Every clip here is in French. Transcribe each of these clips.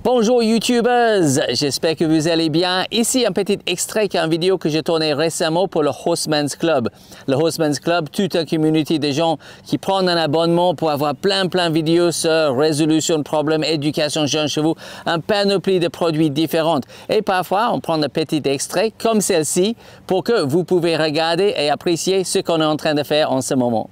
Bonjour YouTubers, j'espère que vous allez bien. Ici un petit extrait d'une vidéo que j'ai tournée récemment pour le Horseman's Club. Le Horseman's Club, toute une communauté de gens qui prennent un abonnement pour avoir plein de vidéos sur résolution de problèmes, éducation jeunes chevaux, un panoplie de produits différents. Et parfois, on prend un petit extrait comme celle-ci pour que vous pouvez regarder et apprécier ce qu'on est en train de faire en ce moment.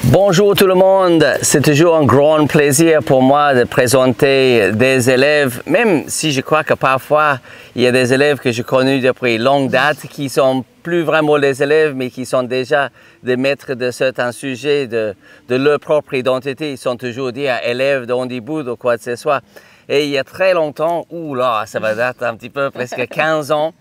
Bonjour tout le monde, c'est toujours un grand plaisir pour moi de présenter des élèves, même si je crois que parfois il y a des élèves que j'ai connus depuis longue date qui sont plus vraiment des élèves mais qui sont déjà des maîtres de certains sujets de leur propre identité. Ils sont toujours dit élèves de Hondiboud ou quoi que ce soit. Et il y a très longtemps, oula, ça va dater un petit peu, presque 15 ans,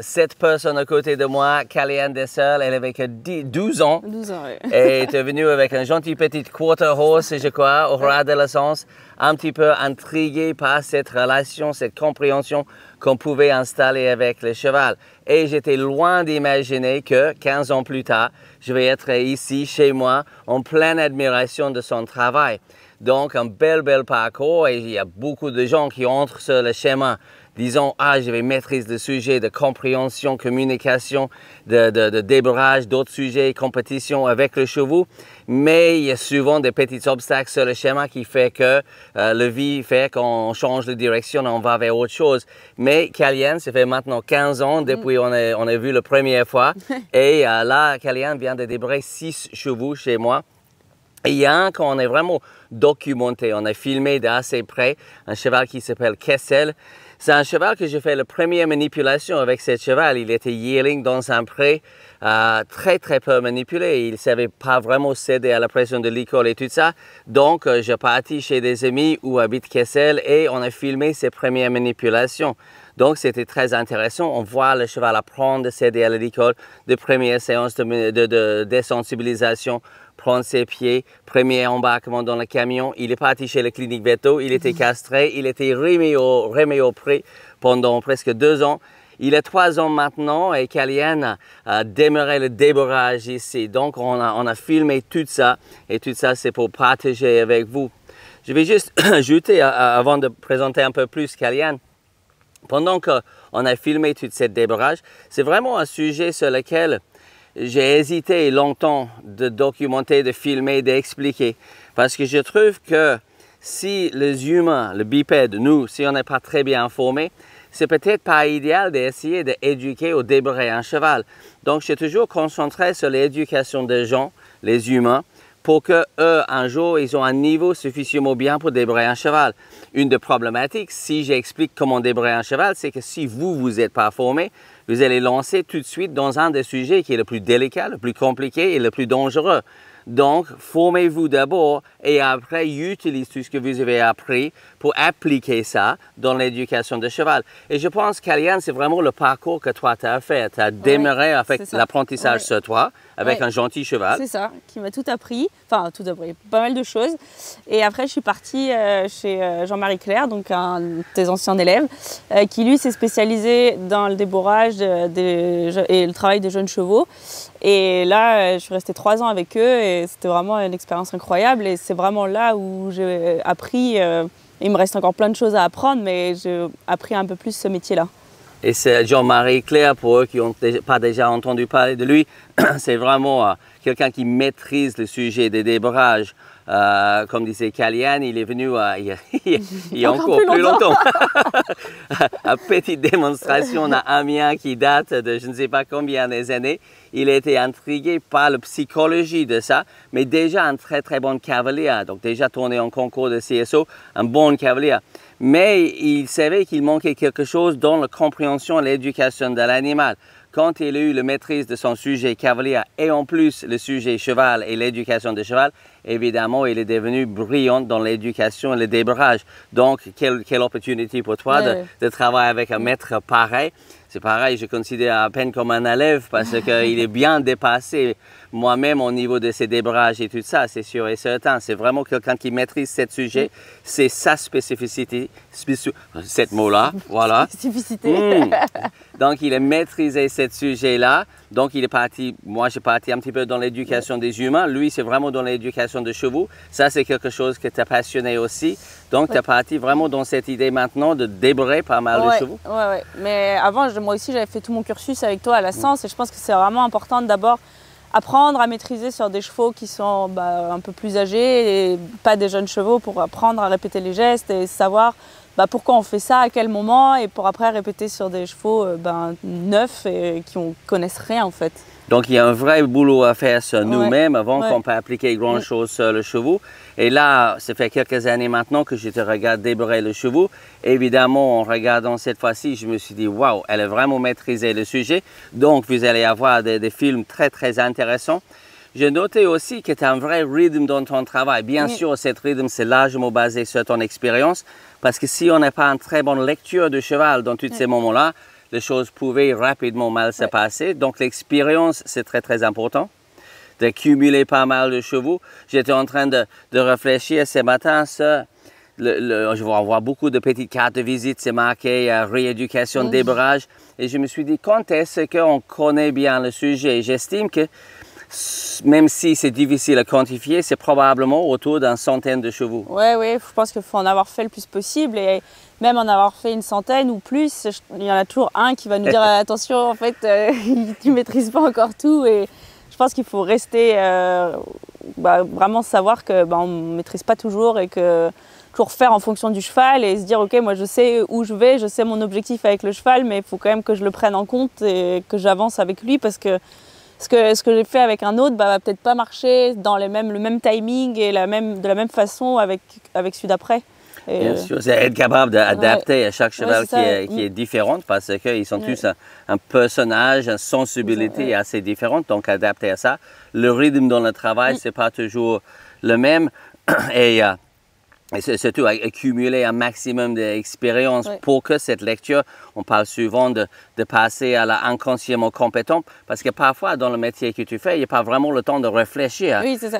cette personne à côté de moi, Kalyan Dessel, elle avait que 12 ans. 12 ans, oui. Et est venue avec un gentil petit quarter horse, je crois, au réadolescence, un petit peu intriguée par cette relation, cette compréhension qu'on pouvait installer avec le cheval. Et j'étais loin d'imaginer que 15 ans plus tard, je vais être ici, chez moi, en pleine admiration de son travail. Donc, un bel parcours et il y a beaucoup de gens qui entrent sur le chemin. Disons, je vais maîtriser le sujet de compréhension, communication, de débrayage, d'autres sujets, compétition avec le chevaux. Mais il y a souvent des petits obstacles sur le chemin qui fait que le vie fait qu'on change de direction, on va vers autre chose. Mais Kalyan, ça fait maintenant 15 ans depuis on a vu la première fois. Et là, Kalyan vient de débrayer 6 chevaux chez moi. Et il y a un qu'on a vraiment documenté, on a filmé d'assez près, un cheval qui s'appelle Kessel. C'est un cheval que j'ai fait la première manipulation avec ce cheval. Il était yearling dans un pré, très peu manipulé. Il ne savait pas vraiment céder à la pression de l'école et tout ça. Donc, je partis chez des amis où habite Kessel et on a filmé ses premières manipulations. Donc, c'était très intéressant. On voit le cheval apprendre à céder à l'école, de premières séances de désensibilisation, prendre ses pieds, premier embarquement dans le camion. Il est parti chez la clinique veto, il était castré, il était remis au pré pendant presque 2 ans. Il a 3 ans maintenant et Kalyan a démarré le débarrage ici. Donc, on a filmé tout ça et tout ça, c'est pour partager avec vous. Je vais juste ajouter, avant de présenter un peu plus Kalyan, pendant qu'on a filmé tout ce débarrage, c'est vraiment un sujet sur lequel j'ai hésité longtemps de documenter, de filmer, d'expliquer. Parce que je trouve que si les humains, le bipède, nous, si on n'est pas très bien informés, c'est peut-être pas idéal d'essayer d'éduquer ou débrayer un cheval. Donc, je suis toujours concentré sur l'éducation des gens, les humains, pour qu'eux, un jour, ils ont un niveau suffisamment bien pour débrayer un cheval. Une des problématiques, si j'explique comment débrayer un cheval, c'est que si vous n'êtes pas formé, vous allez lancer tout de suite dans un des sujets qui est le plus délicat, le plus compliqué et le plus dangereux. Donc, formez-vous d'abord et après, utilisez tout ce que vous avez appris pour appliquer ça dans l'éducation de cheval. Et je pense, Kalyan, c'est vraiment le parcours que toi, tu as fait. Tu as démarré avec l'apprentissage sur toi, avec un gentil cheval. C'est ça, qui m'a tout appris, enfin tout appris, pas mal de choses. Et après, je suis partie chez Jean-Marie Claire, donc un de tes anciens élèves, qui lui s'est spécialisé dans le débourrage et le travail des jeunes chevaux. Et là, je suis restée 3 ans avec eux et c'était vraiment une expérience incroyable. Et c'est vraiment là où j'ai appris, il me reste encore plein de choses à apprendre, mais j'ai appris un peu plus ce métier-là. Et c'est Jean-Marie Claire, pour eux qui n'ont pas déjà entendu parler de lui, c'est vraiment quelqu'un qui maîtrise le sujet des débrayages. Comme disait Kalyan, il est venu il y a encore plus longtemps. Une petite démonstration à Amiens qui date de je ne sais pas combien des années. Il a été intrigué par la psychologie de ça, mais déjà un très bon cavalier. Donc déjà tourné en concours de CSO, un bon cavalier. Mais il savait qu'il manquait quelque chose dans la compréhension et l'éducation de l'animal. Quand il a eu la maîtrise de son sujet cavalier et en plus le sujet cheval et l'éducation de cheval, évidemment, il est devenu brillant dans l'éducation et le débrayage. Donc, quelle opportunité pour toi de travailler avec un maître pareil. C'est pareil, je considère à peine comme un élève parce qu'il est bien dépassé moi-même au niveau de ses débrages et tout ça, c'est sûr et certain. C'est vraiment quelqu'un qui maîtrise ce sujet. C'est sa spécificité, cette mot-là, voilà. Spécificité. Donc, il a maîtrisé ce sujet-là. Donc, il est parti, moi, j'ai parti un petit peu dans l'éducation des humains. Lui, c'est vraiment dans l'éducation de chevaux. Ça, c'est quelque chose qui t'a passionné aussi. Donc, tu es parti vraiment dans cette idée maintenant de débrer pas mal de chevaux. Ouais. Mais avant, moi aussi, j'avais fait tout mon cursus avec toi à la Sens. Et je pense que c'est vraiment important d'abord apprendre à maîtriser sur des chevaux qui sont un peu plus âgés et pas des jeunes chevaux, pour apprendre à répéter les gestes et savoir pourquoi on fait ça, à quel moment, et pour après répéter sur des chevaux neufs et qui ne connaissent rien en fait. Donc il y a un vrai boulot à faire sur nous-mêmes avant qu'on peut appliquer grand chose sur le cheval. Et là, ça fait quelques années maintenant que je te regarde débrer le cheval. Évidemment, en regardant cette fois-ci, je me suis dit, waouh, elle a vraiment maîtrisé le sujet. Donc vous allez avoir des films très très intéressants. J'ai noté aussi que tu as un vrai rythme dans ton travail. Bien sûr, cet rythme, c'est largement basé sur ton expérience. Parce que si on n'a pas une très bonne lecture du cheval dans tous ces moments-là, les choses pouvaient rapidement mal se passer. Donc l'expérience, c'est très très important. D'accumuler pas mal de chevaux. J'étais en train de réfléchir ce matin sur... je vais avoir beaucoup de petites cartes de visite, c'est marqué rééducation, débrage. Et je me suis dit, quand est-ce qu'on connaît bien le sujet? J'estime que même si c'est difficile à quantifier, c'est probablement autour d'une centaine de chevaux. Oui, je pense qu'il faut en avoir fait le plus possible, et même en avoir fait une centaine ou plus, il y en a toujours un qui va nous dire attention, en fait, tu ne maîtrises pas encore tout. Et je pense qu'il faut rester, vraiment savoir qu'on ne maîtrise pas toujours, et que toujours faire en fonction du cheval et se dire ok, moi je sais où je vais, je sais mon objectif avec le cheval, mais il faut quand même que je le prenne en compte et que j'avance avec lui, parce que ce que j'ai fait avec un autre va peut-être pas marcher dans le même timing et de la même façon avec celui d'après. Bien sûr, c'est être capable d'adapter à chaque cheval qui est différent, parce qu'ils sont tous un personnage, une sensibilité assez différente, donc adapter à ça. Le rythme dans le travail, c'est pas toujours le même. Et surtout accumuler un maximum d'expérience pour que cette lecture, on parle souvent de passer à l'inconsciemment compétent, parce que parfois dans le métier que tu fais, il n'y a pas vraiment le temps de réfléchir. Oui, c'est ça.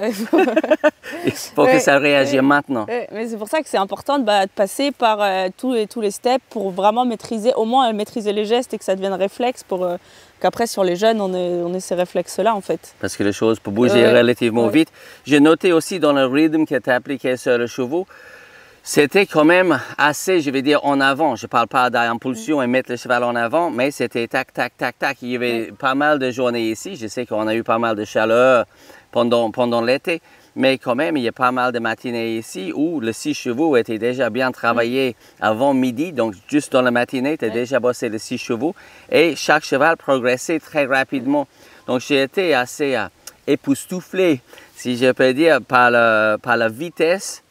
Il faut que ça réagisse maintenant. Mais c'est pour ça que c'est important de passer par tous les steps pour vraiment maîtriser, au moins maîtriser les gestes, et que ça devienne réflexe, pour qu'après sur les jeunes, on ait ces réflexes-là en fait. Parce que les choses peuvent bouger relativement vite. J'ai noté aussi dans le rythme que tu as appliqué sur le cheval, c'était quand même assez, je vais dire, en avant. Je ne parle pas d'impulsion et mettre le cheval en avant, mais c'était tac, tac, tac, tac. Il y avait pas mal de journées ici. Je sais qu'on a eu pas mal de chaleur pendant l'été, mais quand même, il y a pas mal de matinées ici où le 6 chevaux était déjà bien travaillé avant midi. Donc, juste dans la matinée, tu as déjà bossé le 6 chevaux et chaque cheval progressait très rapidement. Donc, j'ai été assez époustouflé, si je peux dire, par la vitesse,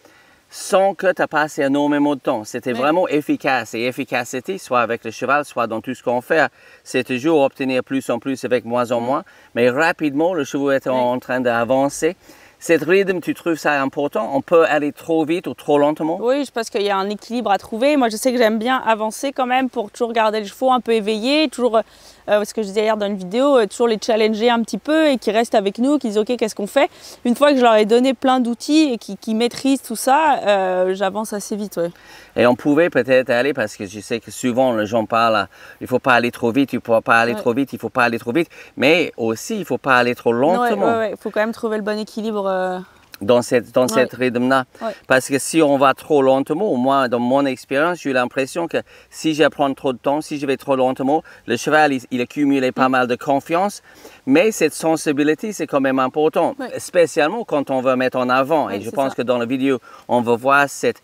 sans que tu as passé énormément de temps. C'était vraiment efficace. Et efficacité, soit avec le cheval, soit dans tout ce qu'on fait, c'est toujours obtenir plus en plus avec moins en moins. Mais rapidement, le cheval était en train d'avancer. Cette rythme, tu trouves ça important? On peut aller trop vite ou trop lentement? Oui, je pense qu'il y a un équilibre à trouver. Moi, je sais que j'aime bien avancer quand même pour toujours garder les chevaux un peu éveillés, toujours, ce que je disais hier dans une vidéo, toujours les challenger un petit peu et qu'ils restent avec nous, qu'ils disent ok, qu'est-ce qu'on fait? Une fois que je leur ai donné plein d'outils et qu'ils maîtrisent tout ça, j'avance assez vite. Et on pouvait peut-être aller, parce que je sais que souvent les gens parlent, il ne faut pas aller trop vite, il ne faut pas aller trop vite, il ne faut pas aller trop vite, mais aussi il ne faut pas aller trop lentement. Il faut quand même trouver le bon équilibre. Dans cette rythme-là. Parce que si on va trop lentement, moi, dans mon expérience, j'ai eu l'impression que si je prends trop de temps, si je vais trop lentement, le cheval, il accumule pas mal de confiance. Mais cette sensibilité, c'est quand même important, spécialement quand on veut mettre en avant. Et je pense que dans la vidéo, on va voir cette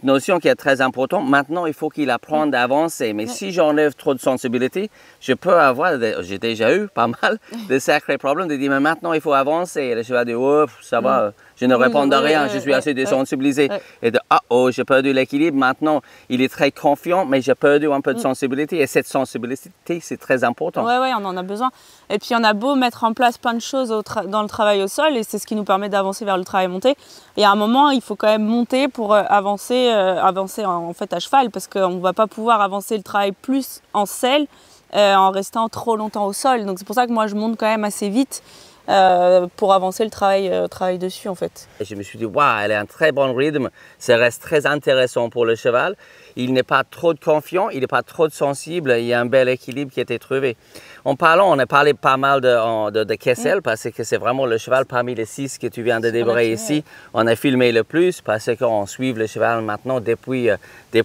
notion qui est très importante. Maintenant, il faut qu'il apprenne d'avancer. Mais si j'enlève trop de sensibilité, je peux avoir, j'ai déjà eu pas mal de sacrés problèmes de dire, mais maintenant, il faut avancer. Et le cheval dit, oh, ça va, je ne réponds à rien, je suis assez désensibilisé. Et de, oh, j'ai perdu l'équilibre. Maintenant, il est très confiant, mais j'ai perdu un peu de sensibilité. Et cette sensibilité, c'est très important. Oui, on en a besoin. Et puis, on a beau mettre en place plein de choses dans le travail au sol, et c'est ce qui nous permet d'avancer vers le travail monté. Et à un moment, il faut quand même monter pour avancer en fait à cheval, parce qu'on ne va pas pouvoir avancer le travail plus en selle en restant trop longtemps au sol. Donc c'est pour ça que moi je monte quand même assez vite pour avancer le travail dessus en fait. Et je me suis dit, waouh, elle a un très bon rythme, ça reste très intéressant pour le cheval. Il n'est pas trop confiant, il n'est pas trop sensible, il y a un bel équilibre qui a été trouvé. En parlant, on a parlé pas mal de Kessel parce que c'est vraiment le cheval parmi les 6 que tu viens de dévorer ici. On a filmé le plus parce qu'on suit le cheval maintenant depuis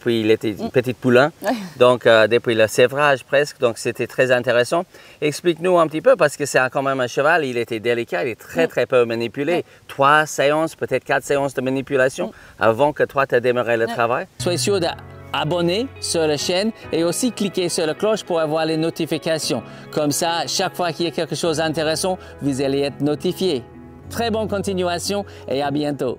il était petit poulain, donc depuis le sévrage presque, donc c'était très intéressant. Explique-nous un petit peu parce que c'est quand même un cheval, il était délicat, il est très peu manipulé. 3 séances, peut-être 4 séances de manipulation avant que toi tu aies démarré le travail. Soyez sûr d'abonner sur la chaîne et aussi cliquer sur la cloche pour avoir les notifications. Comme ça, chaque fois qu'il y a quelque chose d'intéressant, vous allez être notifié. Très bonne continuation et à bientôt.